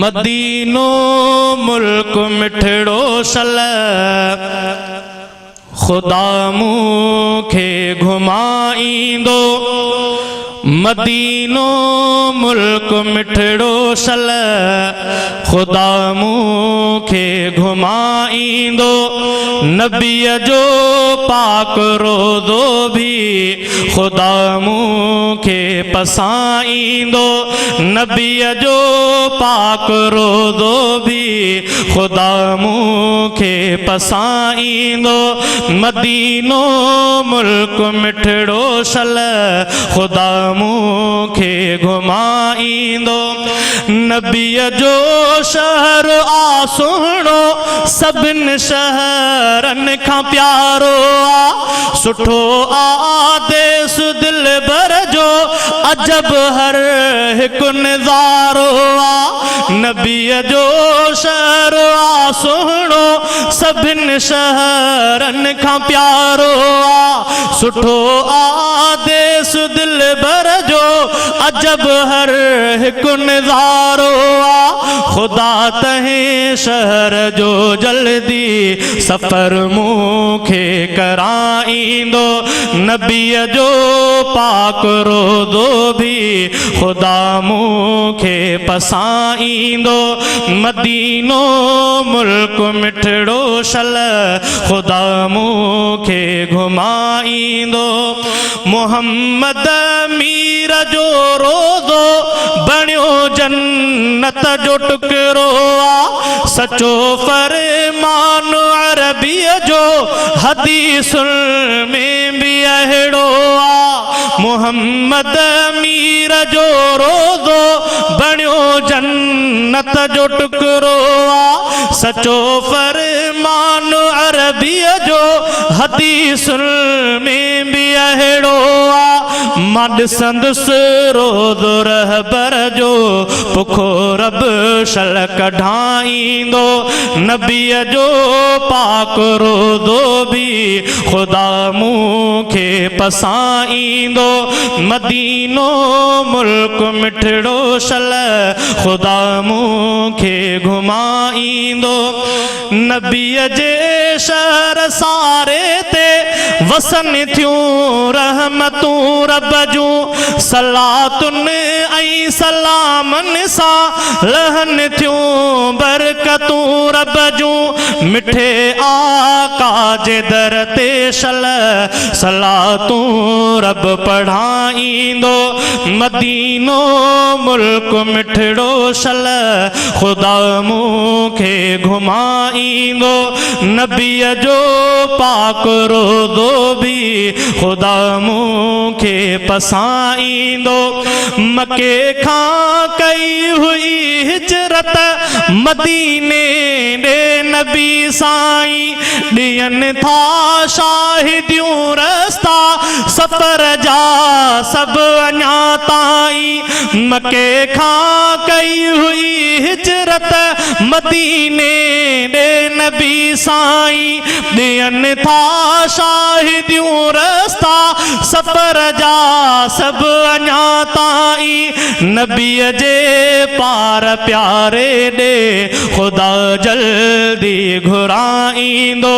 मदीनो मुल्क मिठड़ो सल खुदा मूंखे घुमाईंदो। मदीनो मुल्क मिठड़ो सल खुदा मूंखे घुमाईंदो। नबीअ जो पाक रोज़ो भी खुदा मूंखे पसाईंदो। नबीअ जो पाक रोज़ो भी खुदा मूंखे पसाईंदो। मदीनो मुल्क मिठड़ो सल खुदा मूंखे घुमाईंदो। नबीअ जो शहर आ सुहिणो सभिनि शहरनि खां प्यारो आ। सुठो आ देस दिल भर जो अजब हर हिकु नज़ारो आ। नबीअ जो शहर आ सुहिणो सभिनि शहरनि खां प्यारो आ। सुठो आ देस दिल भर जो अजब हर हिकु नज़ारो आ। खुदा तहें शहर जो जल्दी सफ़र मूंखे कराईंदो। नबीअ जो पाक रोज़ो भी खुदा मूंखे पसाईंदो। मदीनो मुल्क मिठड़ो सल खुदा मूंखे घुमाईंदो। मोहम्मद मीर जो रोज़ो बणियो जन्नत जो टुकरो आ। सचो फरमान अरबीअ जो हदीसुनि में भी अहिड़ो आ। मोहम्मद मीर जो रोज़ो बणियो जन्नत जो टुकरो आ। सचो फरमान अरबीअ जो हदीसुनि में भी अहिड़ो आ। मां ॾिसंदुसि रोज़ रहबर जो पुखो रब शल कढाईंदो। नबीअ जो पाक रोज़ो भी खुदा मूंखे पसाईंदो। मदीनो मुल्क मिठड़ो सल खुदा मूंखे घुमाईंदो। नबीअ जे शहर सारे ते वसन थियूं रहमतूं रब जूं। सलातुनि ऐं सलामनि सां लहन थियूं बरकतूं रब जूं। मिठे आका जे दर ते शल सलातूं रब पढ़ाईंदो। मदीनो मुल्क मिठड़ो सल खुदा मूंखे घुमाईंदो। नबीअ जो पाक रोज़ो भी खुदा मूंखे पसाईंदो। मके खां कई हुई हिजरत मदीने ॾे नबी साईं। ॾियनि था शाहिदियूं रस्ता सफ़र जा सभु अञा ताईं। मके खां कई हुई हिजरत मदीने ॾे नबी साईं। ॾियनि था शाहिदियूं रस्ता सफ़र जा सभु अञा ताईं। नबीअ जे पार प्यारे ॾे खुदा जल्दी घुराईंदो।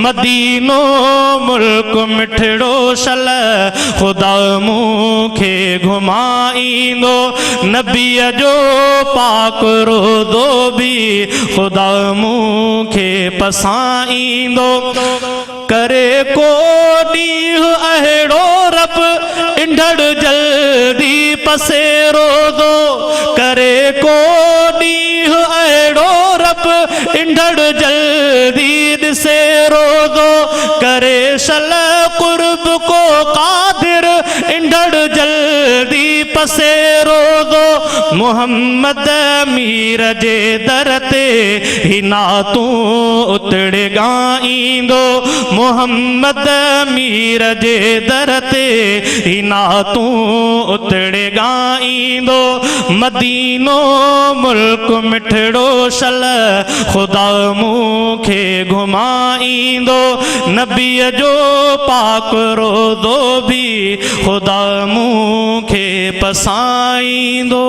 मदीनो मुल्क मिठड़ो सल खुदा मूंखे घुमाईंदो। नबीअ जो पाक रोज़ो भी खुदा मूंखे पसाईंदो। करे को ॾींहुं अहिड़ो रब इंढड़ जल्दी पसेरो दो। करे को ॾींहुं अहिड़ो रब इंढड़ जल्दी ॾिसेरो दो। करे शल कुर्ब को कादिर इंढड़ जल्दी पसेरो दो। मोहम्मद मीर जे दर ते हिना तूं उतड़े ॻाईंदो। मोहम्मद मीर जे दर ते हिना तूं उतड़े ॻाईंदो। मदीनो मुल्क मिठड़ो सल खुदा मूंखे घुमाईंदो। नबीअ जो पाक रोज़ो भी खुदा मूंखे पसाईंदो।